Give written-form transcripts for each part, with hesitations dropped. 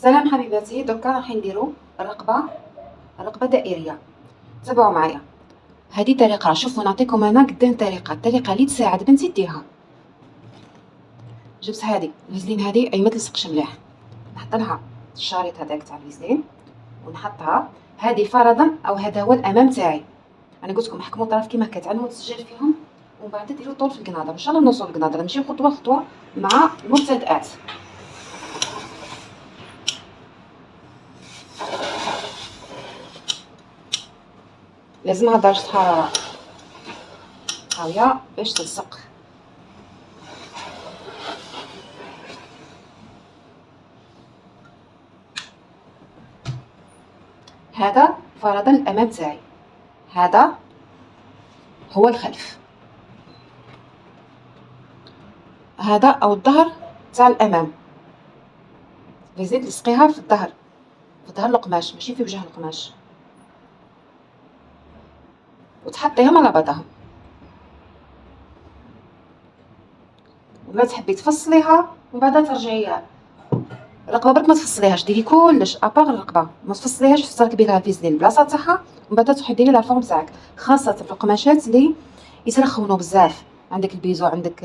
سلام حبيباتي، دركا راح نديرو الرقبة دائرية. تابعوا معايا. هذه طريقة، شوفوا نعطيكم انا قدام الطريقة اللي تساعد بنتي ديرها. جبت هذه الفازلين، هذه اي ما تلصقش مليح، نحط لها الشريط هذاك تاع الفازلين ونحطها. هذه فرضا او هذا هو الامام تاعي. انا قلت لكم حكموا طرف كيما كتعلموا التسجيل فيهم، ومن بعد ديروا طول في القناضه ان شاء الله نوصلوا للقناضه، نمشيو خطوه خطوه مع المبتدئات. لازمها درجه حراره قويه باش تلصق. هذا فرضا الامام تاعي، هذا هو الخلف، هذا او الظهر تاع الامام. لازم تلصقيها في الظهر، في ظهر القماش ماشي في وجه القماش، وتحطيهم على بعضهم. ولا تحبي تفصليها ومن بعد ترجعيها الرقبه، برك ما تفصليهاش، ديري كلش ابار الرقبه، ما تفصليهاش، تركبي لها الفيزلين البلاصه تاعها ومن بعد تروحي ديري لا فورم تاعك، خاصه في القماشات اللي يترخونوا بزاف. عندك البيزو، عندك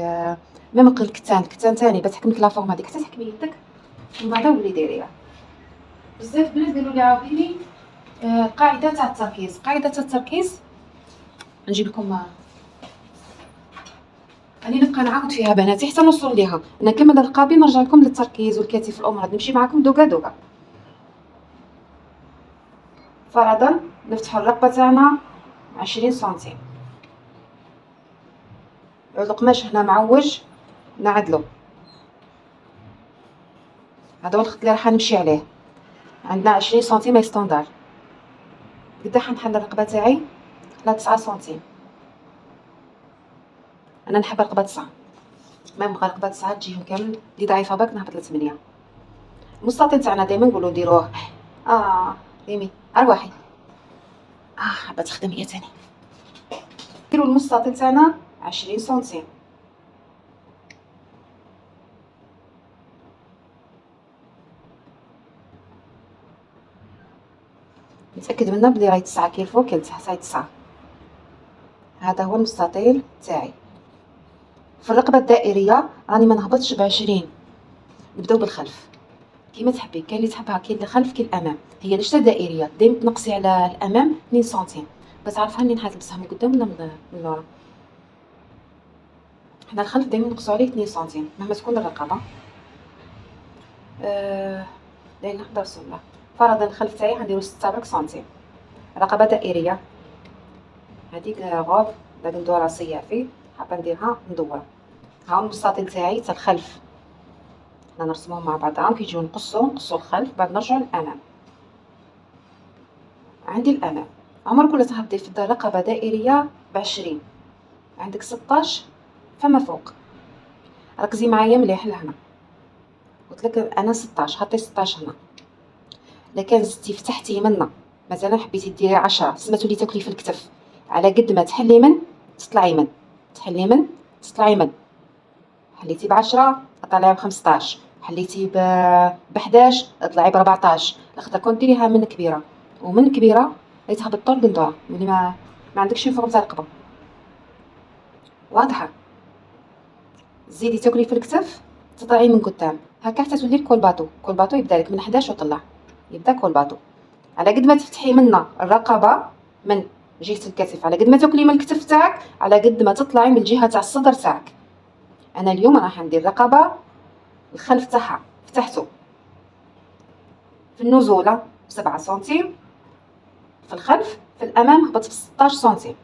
ميم الكتان تاني بتحكمك لا فورم هذيك، حتى تحكمي يدك ومن بعد ولي ديريها. بزاف بنات قالوا لي عاوديني قاعده تاع التركيز. نجيب لكم راني نبقى نعاود فيها بناتي حتى نوصل ليها، نكمل الرقابي نرجع لكم للتركيز والكتف الامور، نمشي معكم دوكا. فرضا نفتحوا الرقبه تاعنا 20 سنتيم، القماش هنا معوج نعدلو، هذا هو الخط اللي راح نمشي عليه. عندنا 20 سنتيم ستاندار. قدا حنحل الرقبه تاعي على 9 سنتيم، انا نحب الرقبه 9، ما نبغى الرقبه 9 تجيهم كامل اللي ضعيفه برك نهبط ل 8. المستطيل تاعنا دائما نقولوا ديروه ريمي ارواحي حابه تخدم هي تاني. نديرو المستطيل تاعنا 20 سنتيم، نتاكد منا بلي راهي 9 كي الفوق كي تحت راهي 9. هذا هو المستطيل تاعي. في الرقبه الدائريه راني ما نهبطش ب20، نبداو بالخلف كيما تحبي، كاين اللي تحبها كاين الخلف كاين الامام. هي ليش دائريه؟ دائما تنقصي على الامام 2 سنتيم باش تعرفها اني نحط من قدام ولا من اللورا. حنا الخلف دائما نقصوا عليه 2 سنتيم مهما تكون الرقبه. داير نقدر نوصلها. فرضا الخلف تاعي غنديرو 6 سنتيم، رقبه دائريه. هذيك غوب داك ندوره صيافي حابه نديرها مدوره. ها المستطيل تاعي تاع الخلف، حنا نرسموهم مع بعضهم كي يجيو نقصوا الخلف بعد نرجعوا للامام. عندي الامام عمرك ولا تهبطي في الدار رقبه دائريه ب20، عندك 16 فما فوق. ركزي معايا مليح لهنا، قلت لك انا 16 حطي 16 هنا. لكن زدتي فتحتي منا، مثلا حبيتي ديري 10 تسمى تولي تاكلي في الكتف، على قد ما تحلي من تطلعي من، تحلي من تطلعي من. حليتي ب10 طلعي ب15، حليتي ب11 طلعي ب14. لاخاطر كون ديريها من كبيره ومن كبيره راهي تهبط طول القندوره ملي ما عندكش فورم تاع الرقبه. واضحه؟ زيدي تاكلي في الكتف تطلعي من قدام هكا حتى تولي كولباطو يبدا لك من 11 وطلع، يبدا كولباطو. على قد ما تفتحي منا الرقبه من جهه الكتف، على قد ما تاكلي من الكتف تاعك على قد ما تطلعي من الجهه تاع الصدر تاعك. انا اليوم راح ندير رقبه الخلف تاعها فتحته في النزوله ب7 سنتيم، في الخلف في الامام هبط في 16 سنتيم.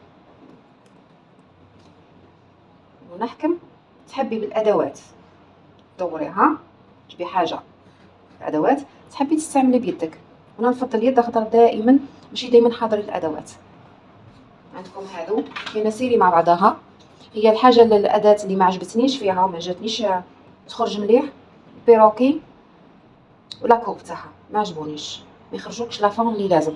ونحكم. تحبي بالادوات دوريها، تجيبي حاجه الادوات تحبي تستعملي بيدك، وانا نفضل اليد خاطر دائما ماشي دائما حاضر الادوات. عندكم هادو كاينه سيري مع بعضها. هي الحاجه الاداه اللي ما عجبتنيش فيها وما جاتنيش تخرج مليح بيروكي ولا كوب تاعها ما عجبونيش، ما يخرجوكش لا فورم اللي لازم.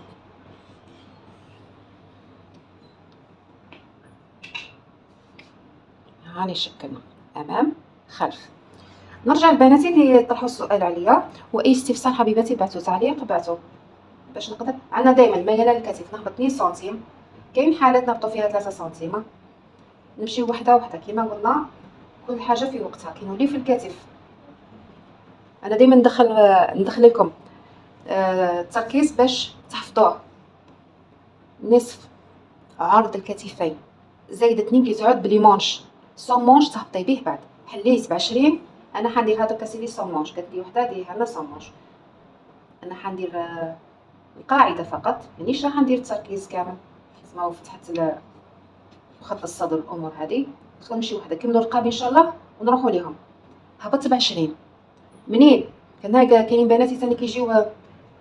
هاني شكلنا امام خلف. نرجع لبناتي اللي طرحوا السؤال عليا، واي استفسار حبيباتي بعثوا تعليق بعثوا باش نقدر. عندنا دائما ميلان الكتف نهبط 2 سنتيم، كاين حالات نهبطوا فيها 3 سنتيم، نمشي وحده وحده كيما قلنا، كل حاجه في وقتها. كينولي في الكتف انا دائما ندخل لكم التركيز باش تحفظوه. نصف عرض الكتفين زايد 2 كي تعود بلي مونش سون مونش تهبطي به بعد. حليت ب20، انا حندير هذاك سيدي سون مونش، قالت لي وحده ديرها لنا سون مونش. انا حندير القاعده فقط، مانيش راح ندير التركيز كامل. اسمعوا فتحت خط الصدر الامور هذه. ندخل نمشي وحده كملوا الرقاب ان شاء الله ونروحوا ليهم. هبطت ب20 منين كاينين بناتي ثاني كيجيو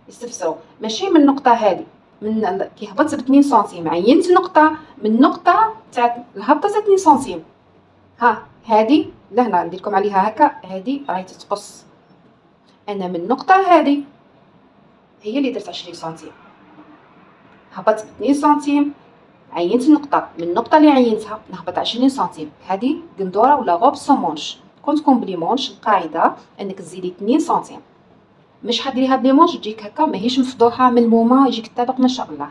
يستفسروا، ماشي من النقطه هذه، من كي هبطت ب2 سنتيم عينت نقطه من النقطه تاع الهبطه 2 سنتيم. ها هذه لهنا ندير لكم عليها هكا، هذه راهي تتقص. انا من النقطه هذه هي اللي درت 20 سنتيم، هبطت 2 سنتيم عينت النقطه، من النقطه اللي عينتها نهبط 20 سنتيم. هذه قندوره ولا غوب سومونش. كنت كومبليمونش القاعده انك تزيدي 2 سنتيم، مش حديريها بلي مونش تجيك هكا ماهيش مفضوحه ملمومه يجيك الطبق ما شاء الله.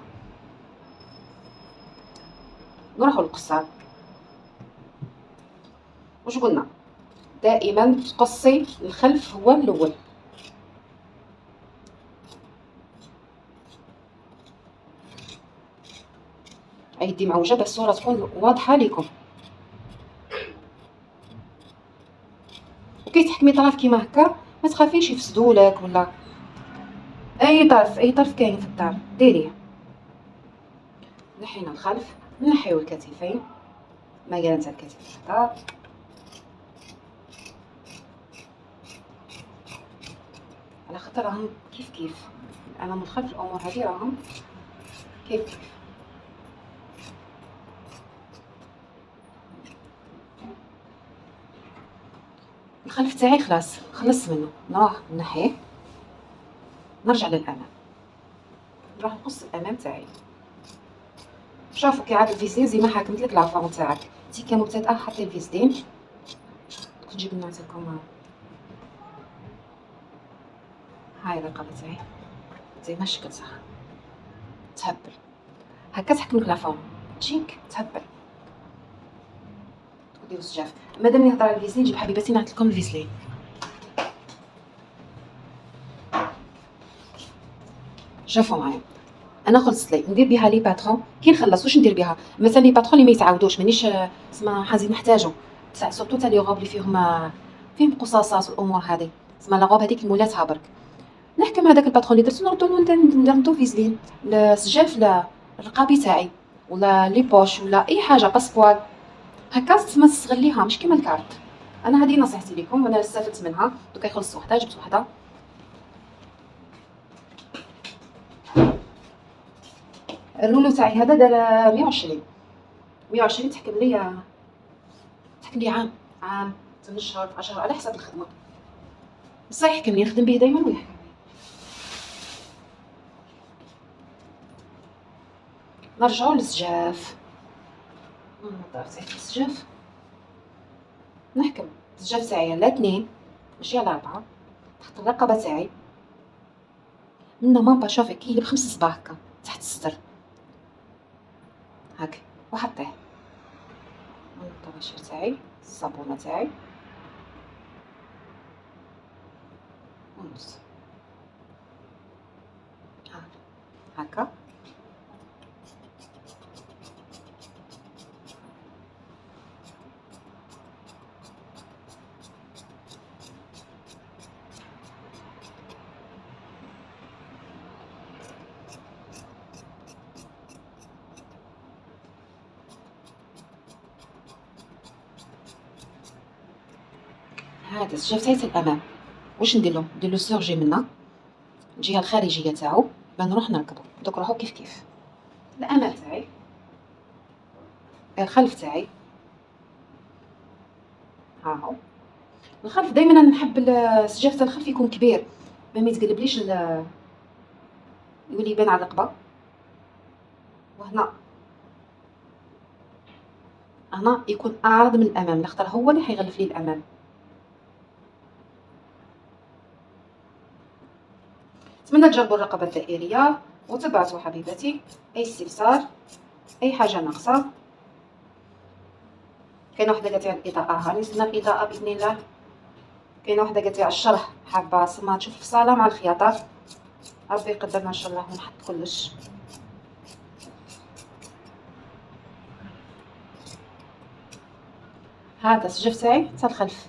نروحوا للقصار. واش قلنا؟ دائما تقصي الخلف هو الاول. ايدي معوجه باش الصوره تكون واضحه لكم. وكي تحكمي طرف كيما هكا ما تخافيش يفسدولك ولا اي طرف كاين في الدار ديريه. نحينا الخلف، نحيو الكتفين، ميلان تاع الكتف هكا. على خاطر راهم كيف انا من الخلف الامور هذه راهم كيف. الخلف تاعي خلاص خلص منه، نروح نحيه، نرجع للامام، نروح نقص الامام تاعي. شوفوا كي عاد الفيزين زي ما حكمت لك لافون تاعك انتي كمبتدئه حطي الفيزين. نجيب نعطيكم هاي الرقبه تاعي زي ما شكل صح تهبل هكا، تحكم لك لافون تجيك تهبل تديروا السجاف. مادام نهضر على الفيزين نجيب حبيباتي نعطي لكم الفيزلين. شوفوا معايا، انا خلصت لي ندير بها لي باترون. كي نخلص واش ندير بها؟ مثلا لي باترون اللي ما يتعاودوش مانيش اسمها حازي نحتاجو تاع سورتو تاع لي غوب اللي فيهم قصاصات والامور هذه، اسمها لا غوب هذيك مولاتها برك. نحكم هذاك الباترون اللي درتو نردو فيزلين السجاف لا الرقابي تاعي ولا لي بوش ولا اي حاجه باسبوال هكا ما تستغليها مش كيما الكارت. انا هذه نصيحتي لكم وانا استفدت منها. دوكا يخلص وحده جبت وحده. الرولو تاعي هذا دار 120 تحكم لي عام 8 شهور 10 على حسب الخدمه. بصح يحكم لي نخدم به دائما ويحكم. نرجعوا للسجاف. نضرب السجاف نحكم السجاف تاعي على 2 ماشي على 4 تحت الرقبه تاعي. منا مامبا شوفي كي ب5 صباع هكا تحت الصدر هاك وحطيه. الطباشير تاعي الصابونه تاعي ونص هكا. هذا السجاف تاعي الامام واش ندير له السورجي منا الجهه الخارجيه تاعو باه نروح نركبو. دوك روحو كيف الامام تاعي الخلف تاعي ها هو. الخلف دائما انا نحب السجاف تاع الخلف يكون كبير ما يتقلبليش يولي يبان على الرقبه. وهنا يكون اعرض من الامام لاخاطر هو اللي حيغلف لي الامام. نتمنى تجربوا الرقبة الدائرية وتبعتوا حبيبتي أي استفسار، أي حاجة ناقصة. كاينه وحده قالت لي على الاضاءه، هاني زدنا الاضاءه باذن الله. كاينه وحده قالت لي على الشرح، حابه سما تشوف في الصاله مع الخياطه. ربي يقدرنا ان شاء الله ونحط كلش. هذا السجف تاعي حتى الخلف،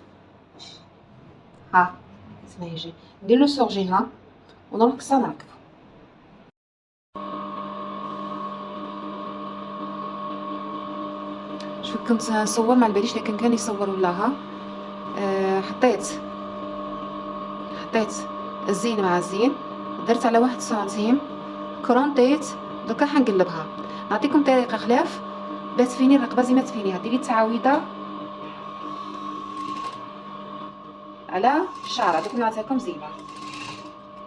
ها اسمع يجي ندير له سورجي هنا ونروح كسا نركب. شوف كنت نصور ما باليش لكن كان يصوروا لها. حطيت الزين مع الزين، درت على 1 سنتيم كرونطيت. دوكا حنقلبها. نعطيكم طريقه خلاف باش تفيني الرقبه زي ما تفينيها. ديري تعاويده على الشعر، دوك نعطيها لكم زي ما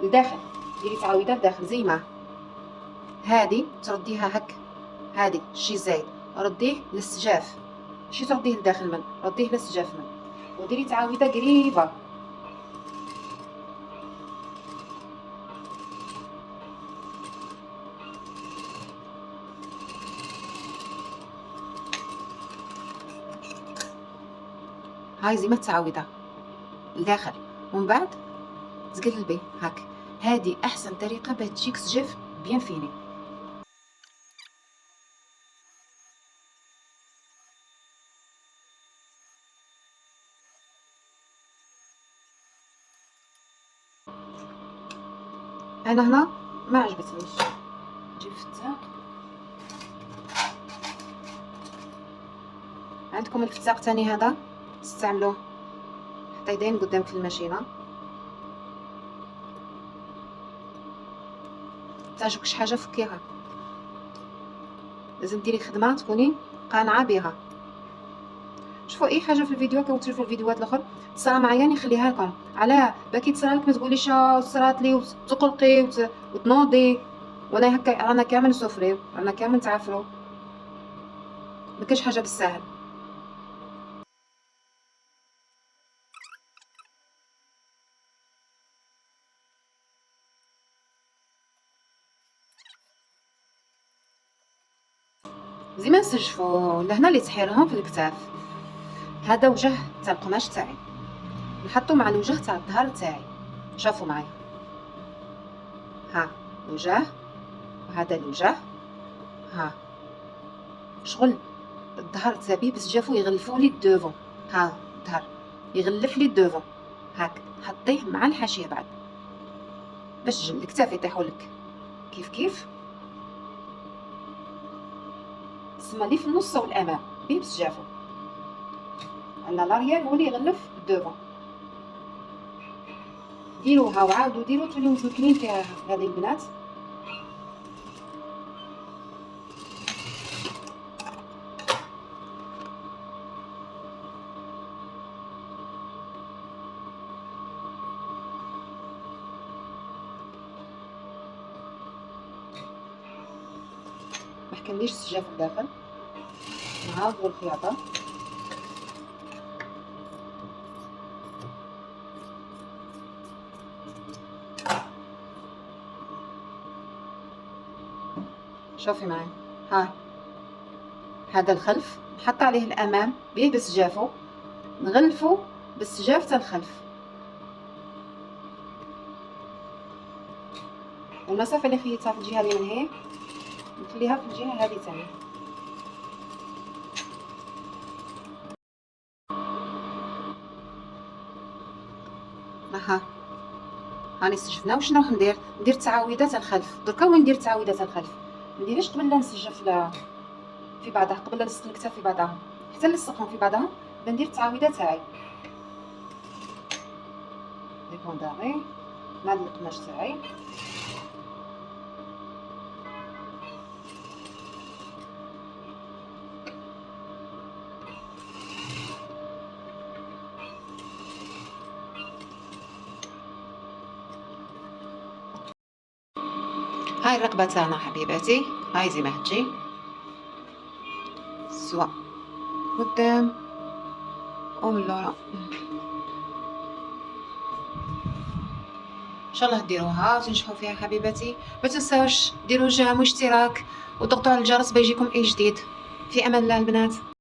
لداخل. ديري تعاويده لداخل زي ما هادي ترديها هك، هادي شي زايد رديه للسجاف، ماشي ترديه لداخل من، رديه للسجاف من، وديري تعاويده قريبه. هاي زي ما تعاوده لداخل ومن بعد تقلبي هاك. هادي احسن طريقه باش تجيك سجاف بيان فيني. انا هنا ما عجبتنيش، نجيب فتاق. عندكم الفتاق تاني هذا تستعملوه، حتى يدين قدامك في الماشينه. تعجبك شي حاجه فكيها، لازم ديري خدمه تكوني قانعه بها. شوفوا اي حاجه في الفيديو كنتو تشوفوا الفيديوهات الاخر صرا معايا نخليها لكم. علاه باكي تصرالك ما تقوليش صرات لي وتقلقي وتنوضي وانا هكا. رانا كامل نسوفريو، رانا كامل نتعافرو، ما كاينش حاجه بالساهل. زي ما نسجفوا لهنا اللي تحيرهم في الكتاف. هذا وجه تاع القماش تاعي نحطو مع الوجه تاع الظهر تاعي. شوفوا معايا، ها الوجه وهذا الوجه، ها شغل الظهر تاعي بس جافو يغلفوا لي الدوفون. ها الظهر يغلف لي الدوفون هاك، حطيه مع الحاشيه بعد باش الكتاف يطيحوا لك كيف كيف. سما لي في النص والامام بيه بس جافو، ان لاريال هو اللي يغلف الدوفون. ديروها وعاودوا ديروا توليو متمكنين فيها هذه البنات. ما حكمليش السجاف الداخل، نعاودوا الخياطه. شوفي معايا، ها هذا الخلف نحط عليه الامام بيه بسجافه، نغلفه بالسجاف تاع الخلف. المسافه اللي خيطتها في الجهه اللي من هي نخليها في الجهه هذه ثاني. ها هاني سجفنا. واش نروح ندير تعاويده تاع الخلف. دركا وين ندير تعاويده تاع الخلف ما نديرهاش قبل لا نسجف في بعضها، قبل لا نلصق الكتاف في بعضها حتى نلصقهم في بعضها بندير التعاويده تاعي. لي بونداري مع القماش تاعي. هاي الرقبه تاعنا حبيباتي، هاي زي ما تجي سوا قدام او لورا. ان شاء الله ديروها وتنجحوا فيها حبيبتي. ما تنساوش ديروا جيم واشتراك وضغطوا على الجرس بيجيكم اي جديد. في امان الله البنات.